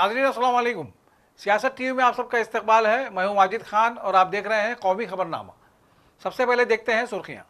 नाज़रीन अस्सलाम वालेकुम। सियासत टीवी में आप सबका इस्तकबाल है। मैं हूं माजिद खान और आप देख रहे हैं कौमी खबरनामा। सबसे पहले देखते हैं सुर्खियां।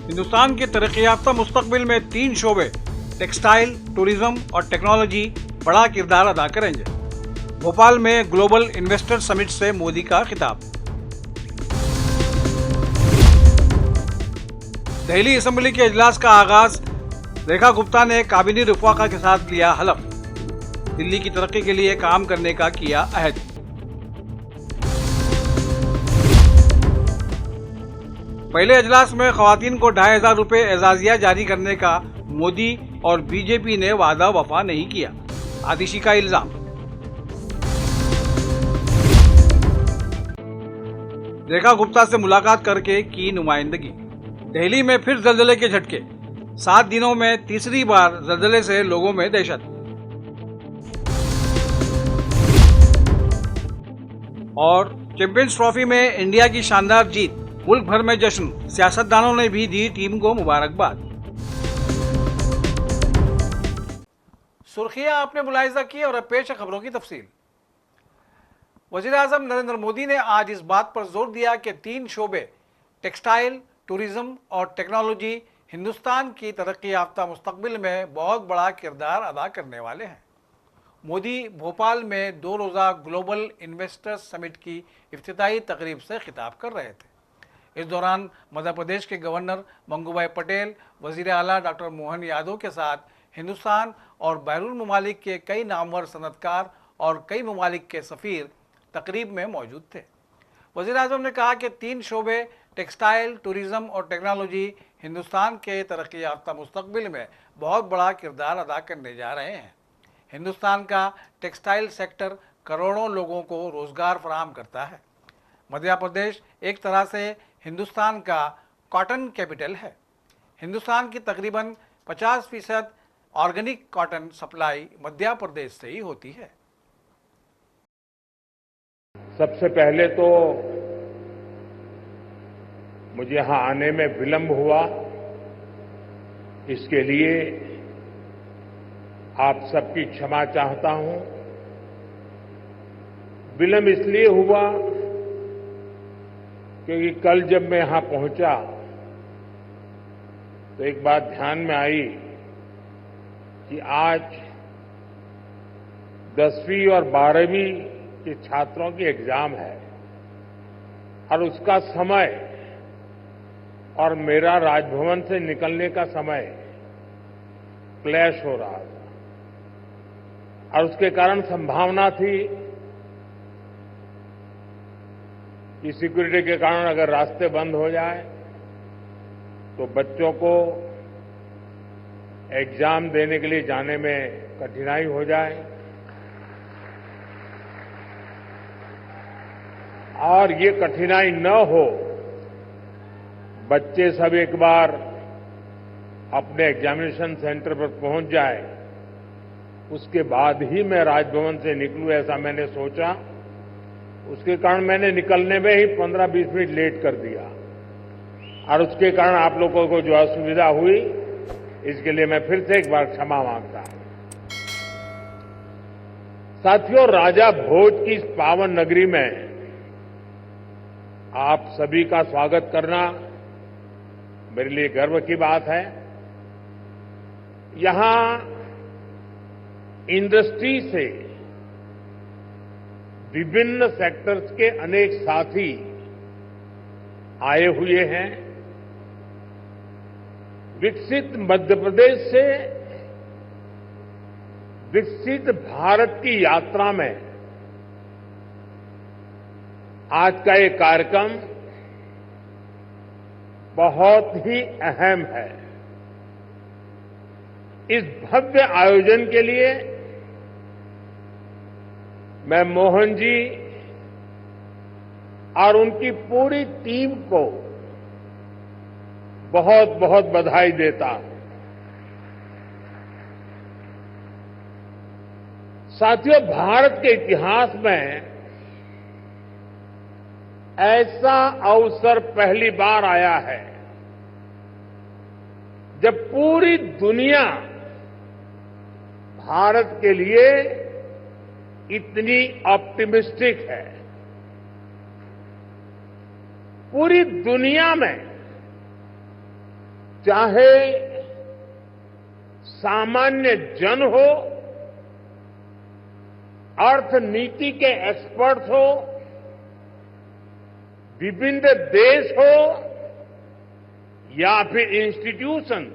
हिंदुस्तान के तरक्की याफ्ता मुस्तकबिल में 3 शोबे टेक्सटाइल, टूरिज्म और टेक्नोलॉजी बड़ा किरदार अदा करेंगे। भोपाल में ग्लोबल इन्वेस्टर समिट से मोदी का खिताब। दिल्ली असेंबली के इजलास का आगाज, रेखा गुप्ता ने काबिनी रफाका के साथ लिया हलफ। दिल्ली की तरक्की के लिए काम करने का किया अहद। पहले इजलास में खवातीन को 2500 रुपए एजाजिया जारी करने का मोदी और बीजेपी ने वादा वफा नहीं किया, आतिशी का इल्जाम। रेखा गुप्ता से मुलाकात करके की नुमाइंदगी। दिल्ली में फिर जल्जले के झटके। 7 दिनों में तीसरी बार जल्जले से लोगों में दहशत। और चैंपियंस ट्रॉफी में इंडिया की शानदार जीत, मुल्क भर में जश्न। सियासतदानों ने भी दी टीम को मुबारकबाद। सुर्खियां आपने मुलाहिजा की और अब पेश है खबरों की तफसील। वज़ीर-ए-आज़म नरेंद्र मोदी ने आज इस बात पर जोर दिया कि 3 शोबे टेक्सटाइल, टूरिज्म और टेक्नोलॉजी हिंदुस्तान की तरक्की याफ्ता मुस्तकबिल में बहुत बड़ा किरदार अदा करने वाले हैं। मोदी भोपाल में 2 रोज़ा ग्लोबल इन्वेस्टर्स समिट की इफ्तिताई तकरीब से खिताब कर रहे थे। इस दौरान मध्य प्रदेश के गवर्नर मंगूभाई पटेल, वज़ीर आला डॉक्टर मोहन यादव के साथ हिंदुस्तान और बैरून ममालिक के कई नामवर सनतकार और कई ममालिक के सफ़ीर तकरीब में मौजूद थे। वज़ीर-ए-आज़म ने कहा कि 3 शोबे टेक्सटाइल, टूरिज्म और टेक्नोलॉजी हिंदुस्तान के तरक्की याफ्ता मुस्तकबिल में बहुत बड़ा किरदार अदा करने जा रहे हैं। हिंदुस्तान का टेक्सटाइल सेक्टर करोड़ों लोगों को रोज़गार फराहम करता है। मध्य प्रदेश एक तरह से हिंदुस्तान का कॉटन कैपिटल है। हिंदुस्तान की तकरीबन 50% organic cotton supply Madhya Pradesh से ही होती है। सबसे पहले तो मुझे यहां आने में विलंब हुआ, इसके लिए आप सबकी क्षमा चाहता हूं। विलंब इसलिए हुआ क्योंकि कल जब मैं यहां पहुंचा तो एक बात ध्यान में आई कि आज 10वीं और 12वीं के छात्रों की एग्जाम है और उसका समय और मेरा राजभवन से निकलने का समय क्लैश हो रहा था और उसके कारण संभावना थी कि सिक्योरिटी के कारण अगर रास्ते बंद हो जाए तो बच्चों को एग्जाम देने के लिए जाने में कठिनाई हो जाए और ये कठिनाई न हो, बच्चे सब एक बार अपने एग्जामिनेशन सेंटर पर पहुंच जाए, उसके बाद ही मैं राजभवन से निकलूं, ऐसा मैंने सोचा। उसके कारण मैंने निकलने में ही 15-20 मिनट लेट कर दिया और उसके कारण आप लोगों को जो असुविधा हुई, इसके लिए मैं फिर से एक बार क्षमा मांगता हूं। साथियों, राजा भोज की इस पावन नगरी में आप सभी का स्वागत करना मेरे लिए गर्व की बात है। यहां इंडस्ट्री से विभिन्न सेक्टर्स के अनेक साथी आए हुए हैं। विकसित मध्य प्रदेश से विकसित भारत की यात्रा में आज का ये कार्यक्रम बहुत ही अहम है। इस भव्य आयोजन के लिए मैं मोहन जी और उनकी पूरी टीम को बहुत बहुत बधाई देता हूं। साथियों, भारत के इतिहास में ऐसा अवसर पहली बार आया है जब पूरी दुनिया भारत के लिए इतनी ऑप्टिमिस्टिक है। पूरी दुनिया में चाहे सामान्य जन हो, अर्थनीति के एक्सपर्ट्स हो, विभिन्न देश हो या फिर इंस्टीट्यूशंस,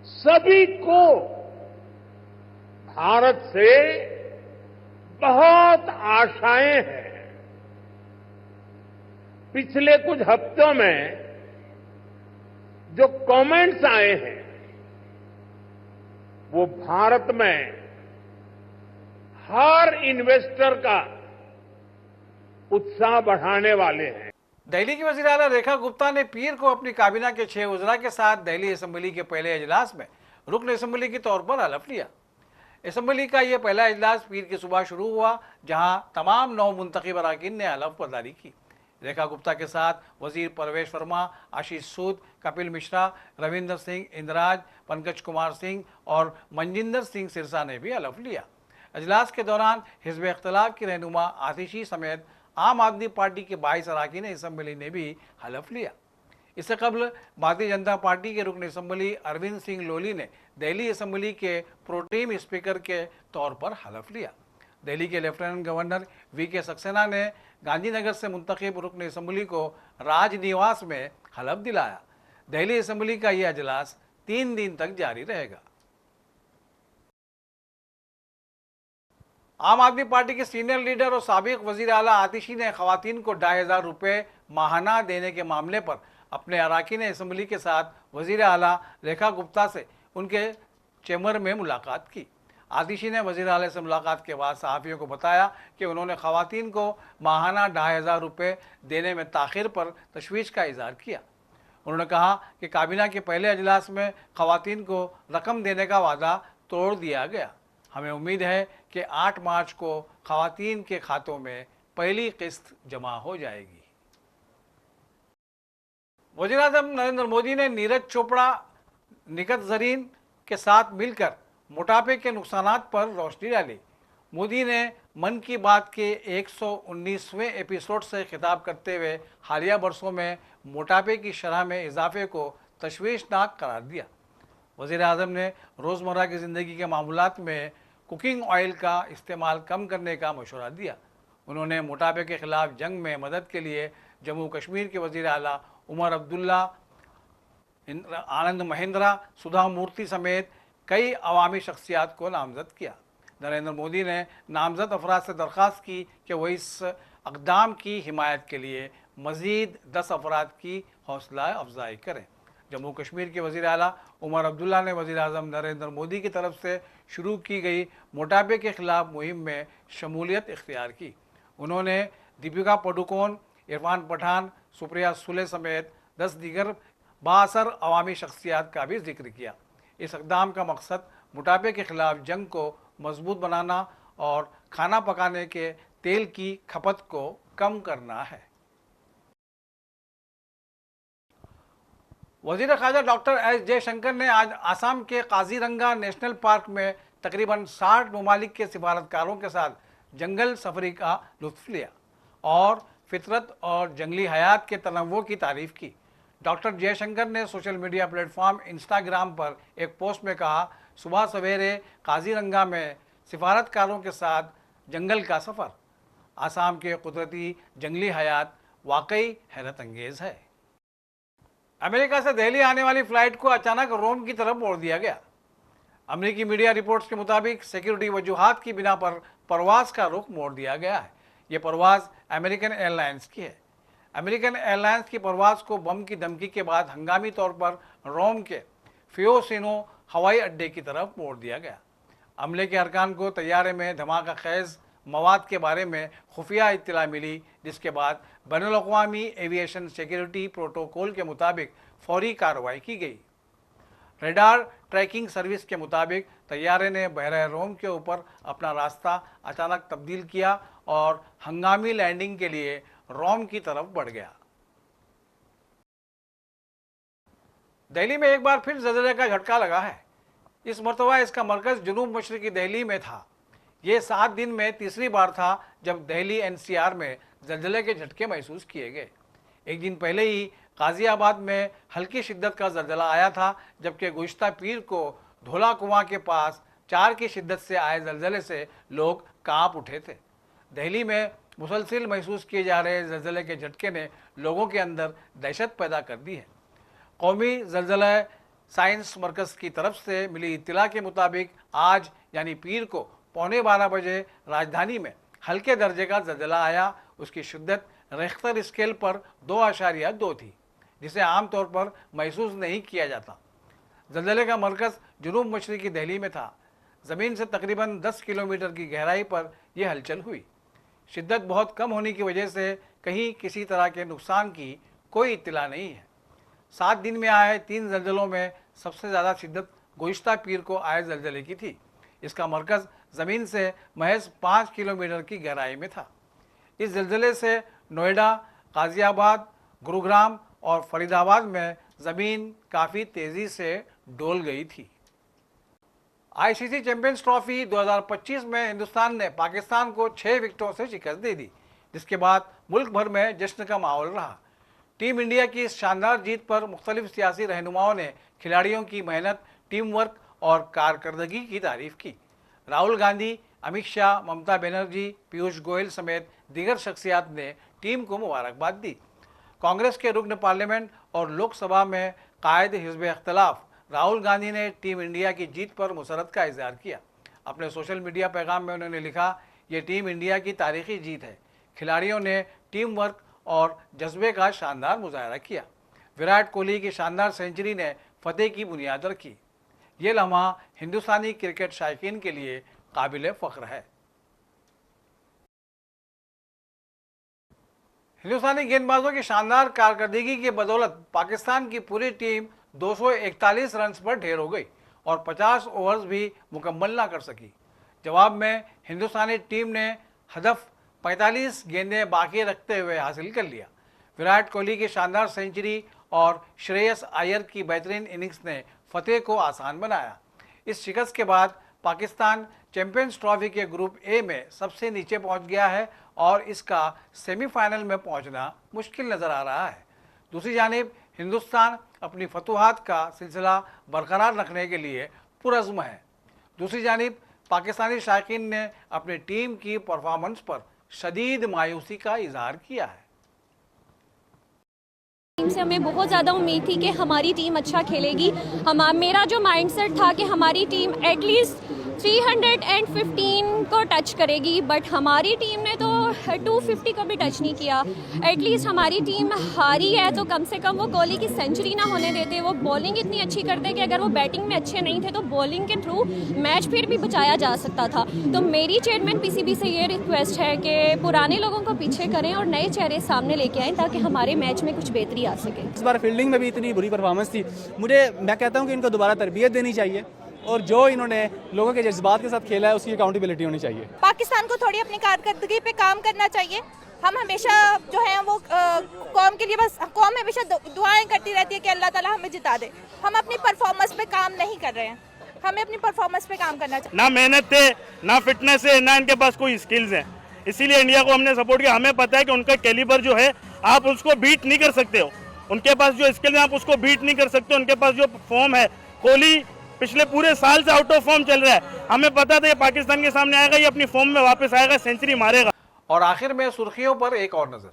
सभी को भारत से बहुत आशाएं हैं। पिछले कुछ हफ्तों में जो कमेंट्स आए हैं वो भारत में हर इन्वेस्टर का उत्साह बढ़ाने वाले हैं। दिल्ली की वज़ीर आला रेखा गुप्ता ने पीर को अपनी काबीना के 6 वज़रा के साथ दिल्ली असेंबली के पहले इजलास में रुकन असेंबली के तौर पर हलफ लिया। असेंबली का यह पहला इजलास पीर की सुबह शुरू हुआ, जहां तमाम 9 मुंतखब अरकान ने हलफ बर्दारी की। रेखा गुप्ता के साथ वजीर परवेश वर्मा, आशीष सूद, कपिल मिश्रा, रविंदर सिंह, इंदिराज, पंकज कुमार सिंह और मनजिंदर सिंह सिरसा ने भी हलफ लिया। अजलास के दौरान हिज़्ब इख्तिलाफ की रहनुमा आतिशी समेत आम आदमी पार्टी के 22 अरकान असम्बली ने भी हलफ लिया। इससे कबल भारतीय जनता पार्टी के रुकन असम्बली अरविंद सिंह लोली ने दिल्ली असम्बली के प्रोटेम स्पीकर के तौर पर हलफ लिया। दिल्ली के लेफ्टिनेंट गवर्नर वी.के. सक्सेना ने गांधीनगर से मुंतखब रुकन असम्बली को राजनिवास में हलफ दिलाया। दिल्ली असम्बली का यह अजलास 3 दिन तक जारी रहेगा। आम आदमी पार्टी के सीनियर लीडर और साबिक वजीर आला आतिशी ने खवातीन को 2,500 रुपये माहाना देने के मामले पर अपने अरकान असम्बली के साथ वजीर आला रेखा गुप्ता से उनके चैम्बर में मुलाकात की। आतिशी ने वजीर आला से मुलाकात के बाद सहाफ़ियों को बताया कि उन्होंने खवातीन को माहाना 2,500 रुपये देने में ताख़िर पर तशवीश का इज़हार किया। उन्होंने कहा कि काबीना के पहले अजलास में खवातीन को रकम देने का वादा तोड़ दिया गया। हमें उम्मीद है कि 8 मार्च को खवातीन के खातों में पहली किस्त जमा हो जाएगी। वज़ीर आज़म नरेंद्र मोदी ने नीरज चोपड़ा, निखत ज़रीन के साथ मिलकर मोटापे के नुकसानात पर रोशनी डाली। मोदी ने मन की बात के 119वें एपिसोड से खिताब करते हुए हालिया बरसों में मोटापे की शरह में इजाफे को तशवीशनाक करार दिया। वज़ीर आज़म ने रोज़मर्रा की ज़िंदगी के मामूलात में कुकिंग ऑयल का इस्तेमाल कम करने का मशवरा दिया। उन्होंने मोटापे के खिलाफ जंग में मदद के लिए जम्मू कश्मीर के वज़ीर आला उमर अब्दुल्ला, आनंद महिंद्रा, सुधा मूर्ति समेत कई अवामी शख्सियात को नामजद किया। नरेंद्र मोदी ने नामजद अफराद से दरख्वास्त की कि वह इस अक़दाम की हिमायत के लिए मज़ीद 10 अफराद की हौसला अफजाई करें। जम्मू कश्मीर के वज़ीर आला उमर अब्दुल्ला ने वज़ीर आज़म नरेंद्र मोदी की तरफ से शुरू की गई मोटापे के खिलाफ मुहिम में शमूलियत इख्तियार की। उन्होंने दीपिका पादुकोण, इरफान पठान, सुप्रिया सुले समेत 10 दीगर बाअसर अवामी शख्सियात का भी जिक्र किया। इस इक़दाम का मकसद मोटापे के खिलाफ जंग को मजबूत बनाना और खाना पकाने के तेल की खपत को कम करना है। वज़ीर ख़ारजा डॉक्टर एस जयशंकर ने आज आसाम के काजीरंगा नेशनल पार्क में तकरीबन 60 ममालिक के सिफारतकारों के साथ जंगल सफरी का लुत्फ़ लिया और फितरत और जंगली हयात के तनव्वुर की तारीफ़ की। डॉक्टर जयशंकर ने सोशल मीडिया प्लेटफॉर्म इंस्टाग्राम पर एक पोस्ट में कहा, सुबह सवेरे काजीरंगा में सिफारतकारों के साथ जंगल का सफ़र, आसाम के कुदरती जंगली हयात वाकई हैरत अंगेज़ है। अमेरिका से दिल्ली आने वाली फ़्लाइट को अचानक रोम की तरफ मोड़ दिया गया। अमेरिकी मीडिया रिपोर्ट्स के मुताबिक सिक्योरिटी वजूहात की बिना पर परवाज़ का रुख मोड़ दिया गया है। ये परवाज़ अमेरिकन एयरलाइंस की है। अमेरिकन एयरलाइंस की परवाज़ को बम की धमकी के बाद हंगामी तौर पर रोम के फियोसिनो हवाई अड्डे की तरफ मोड़ दिया गया। अमले के अरकान को तैयारे में धमाका खेज़ मवाद के बारे में खुफिया इत्तला मिली, जिसके बाद बैनुल-अक़वामी एविएशन सिक्योरिटी प्रोटोकॉल के मुताबिक फौरी कार्रवाई की गई। रेडार ट्रैकिंग सर्विस के मुताबिक तैयारे ने बहरा रोम के ऊपर अपना रास्ता अचानक तब्दील किया और हंगामी लैंडिंग के लिए रोम की तरफ बढ़ गया। दिल्ली में एक बार फिर ज़लज़ले का झटका लगा है। इस मरतबा इसका मरकज़ जुनूब मशरक़ी दिल्ली में था। ये 7 दिन में तीसरी बार था जब दिल्ली NCR में ज़लज़ले के झटके महसूस किए गए। एक दिन पहले ही गाज़ियाबाद में हल्की शिद्दत का ज़लज़ला आया था, जबकि गुज़िश्ता पीर को धोला कुआं के पास 4 की शिद्दत से आए ज़लज़ले से लोग कांप उठे थे। दिल्ली में मुसलसिल महसूस किए जा रहे ज़लज़ले के झटके ने लोगों के अंदर दहशत पैदा कर दी है। कौमी ज़लज़ला साइंस मरकज़ की तरफ से मिली इत्तला के मुताबिक आज यानी पीर को 11:15 बजे राजधानी में हल्के दर्जे का ज़लज़ला आया। उसकी शिद्दत रिख्टर स्केल पर 2.2 थी, जिसे आमतौर पर महसूस नहीं किया जाता। ज़लज़ले का मरकज़ जुनूब मशरक़ी दिल्ली में था। ज़मीन से तकरीबन 10 किलोमीटर की गहराई पर यह हलचल हुई। शिद्दत बहुत कम होने की वजह से कहीं किसी तरह के नुकसान की कोई इत्तला नहीं है। 7 दिन में आए 3 ज़लज़लों में सबसे ज़्यादा शिद्दत गुज़िश्ता पीर को आए ज़लज़ले की थी। इसका मरकज़ ज़मीन से महज 5 किलोमीटर की गहराई में था। इस ज़लज़ले से नोएडा, गाज़ियाबाद, गुरुग्राम और फरीदाबाद में ज़मीन काफ़ी तेज़ी से डोल गई थी। ICC चैंपियंस ट्रॉफी 2025 में हिंदुस्तान ने पाकिस्तान को 6 विकेटों से शिकस्त दे दी, जिसके बाद मुल्क भर में जश्न का माहौल रहा। टीम इंडिया की इस शानदार जीत पर मुख्तलिफ सियासी रहनुमाओं ने खिलाड़ियों की मेहनत, टीम वर्क और कारकर्दगी की तारीफ की। राहुल गांधी, अमित शाह, ममता बनर्जी, पीयूष गोयल समेत दीगर शख्सियात ने टीम को मुबारकबाद दी। कांग्रेस के रुकन पार्लियामेंट और लोकसभा में कायद हिज़्ब इख्तिलाफ राहुल गांधी ने टीम इंडिया की जीत पर मुसरत का इजहार किया। अपने सोशल मीडिया पैगाम में उन्होंने लिखा, ये टीम इंडिया की तारीखी जीत है। खिलाड़ियों ने टीम वर्क और जज्बे का शानदार मुजाहरा किया। विराट कोहली की शानदार सेंचुरी ने फतेह की बुनियाद रखी। ये लम्हा हिंदुस्तानी क्रिकेट शायकीन के लिए काबिल फ़ख्र है। हिंदुस्तानी गेंदबाजों की शानदार कारकर्दगी की बदौलत पाकिस्तान की पूरी टीम 241 रन पर ढेर हो गई और 50 ओवर्स भी मुकम्मल ना कर सकी। जवाब में हिंदुस्तानी टीम ने हदफ 45 गेंदें बाकी रखते हुए हासिल कर लिया। विराट कोहली की शानदार सेंचुरी और श्रेयस अय्यर की बेहतरीन इनिंग्स ने फतेह को आसान बनाया। इस शिकस्त के बाद पाकिस्तान चैंपियंस ट्रॉफी के ग्रुप ए में सबसे नीचे पहुंच गया है और इसका सेमीफाइनल में पहुंचना मुश्किल नज़र आ रहा है। दूसरी जानिब हिंदुस्तान अपनी फतूहात का सिलसिला बरकरार रखने के लिए पुरज़्म है। दूसरी जानिब पाकिस्तानी शायकीन ने अपनी टीम की परफॉर्मेंस पर शदीद मायूसी का इजहार किया है। टीम से हमें बहुत ज़्यादा उम्मीद थी कि हमारी टीम अच्छा खेलेगी। मेरा जो माइंडसेट था कि हमारी टीम एटलीस्ट 315 को टच करेगी, बट हमारी टीम ने तो 250 को भी टच नहीं किया। एटलीस्ट हमारी टीम हारी है तो कम से कम वो कोहली की सेंचुरी ना होने देते। वो बॉलिंग इतनी अच्छी करते कि अगर वो बैटिंग में अच्छे नहीं थे तो बॉलिंग के थ्रू मैच फिर भी बचाया जा सकता था। तो मेरी चेयरमैन PCB से ये रिक्वेस्ट है कि पुराने लोगों को पीछे करें और नए चेहरे सामने लेके आएँ ताकि हमारे मैच में कुछ बेहतरी आ सके। इस बार फील्डिंग में भी इतनी बुरी परफॉर्मेंस थी। मैं कहता हूँ कि इनको दोबारा तरबियत देनी चाहिए और जो इन्होंने लोगों के जज्बात के साथ खेला है उसकी अकाउंटेबिलिटी होनी चाहिए। पाकिस्तान को थोड़ी अपनी कारकर्दगी पे काम करना चाहिए। हम हमेशा जो है वो कौम के लिए बस कौम हमेशा दुआएं करती रहती है कि अल्लाह ताला हमें जिता दे। हम अपनी परफॉर्मेंस पे काम नहीं कर रहे हैं। हमें अपनी परफॉर्मेंस पे काम करना चाहिए। ना मेहनत है, ना फिटनेस है, ना इनके पास कोई स्किल्स है। इसीलिए इंडिया को हमने सपोर्ट किया। हमें पता है कि उनका कैलिबर जो है आप उसको बीट नहीं कर सकते हो। उनके पास जो स्किल है आप उसको बीट नहीं कर सकते। उनके पास जो फॉर्म है, कोहली पिछले पूरे साल से आउट ऑफ फॉर्म चल रहा है। हमें पता था ये पाकिस्तान के सामने आएगा, ये अपनी फॉर्म में वापस आएगा, सेंचुरी मारेगा। और आखिर में सुर्खियों पर एक और नजर।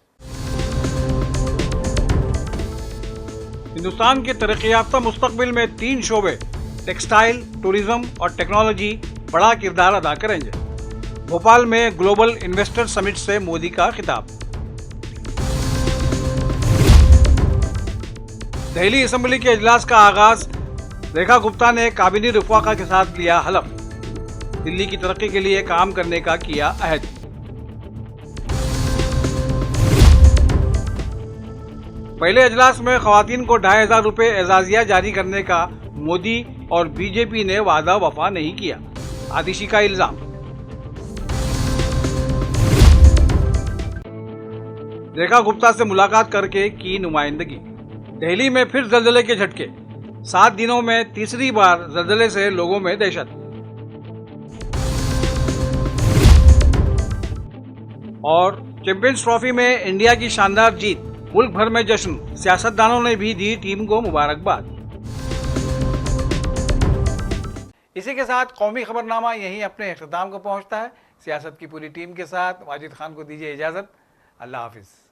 हिंदुस्तान के तरक्की-याफ्ता मुस्तकबिल में 3 शोबे टेक्सटाइल, टूरिज्म और टेक्नोलॉजी बड़ा किरदार अदा करेंगे। भोपाल में ग्लोबल इन्वेस्टर समिट से मोदी का खिताब। दिल्ली असेंबली के इजलास का आगाज। रेखा गुप्ता ने काबिनी रफाका के साथ लिया हलफ। दिल्ली की तरक्की के लिए काम करने का किया अहद। पहले इजलास में खवातीन को 2500 रुपए एजाजिया जारी करने का मोदी और बीजेपी ने वादा वफा नहीं किया, आतिशी का इल्जाम। रेखा गुप्ता से मुलाकात करके की नुमाइंदगी। दिल्ली में फिर जल्जले के झटके। 7 दिनों में तीसरी बार जल्जले से लोगों में दहशत। और चैंपियंस ट्रॉफी में इंडिया की शानदार जीत, मुल्क भर में जश्न, सियासतदानों ने भी दी टीम को मुबारकबाद। इसी के साथ कौमी खबरनामा यहीं अपने इख्तिताम को पहुंचता है। सियासत की पूरी टीम के साथ वाजिद खान को दीजिए इजाज़त। अल्लाह हाफिज़।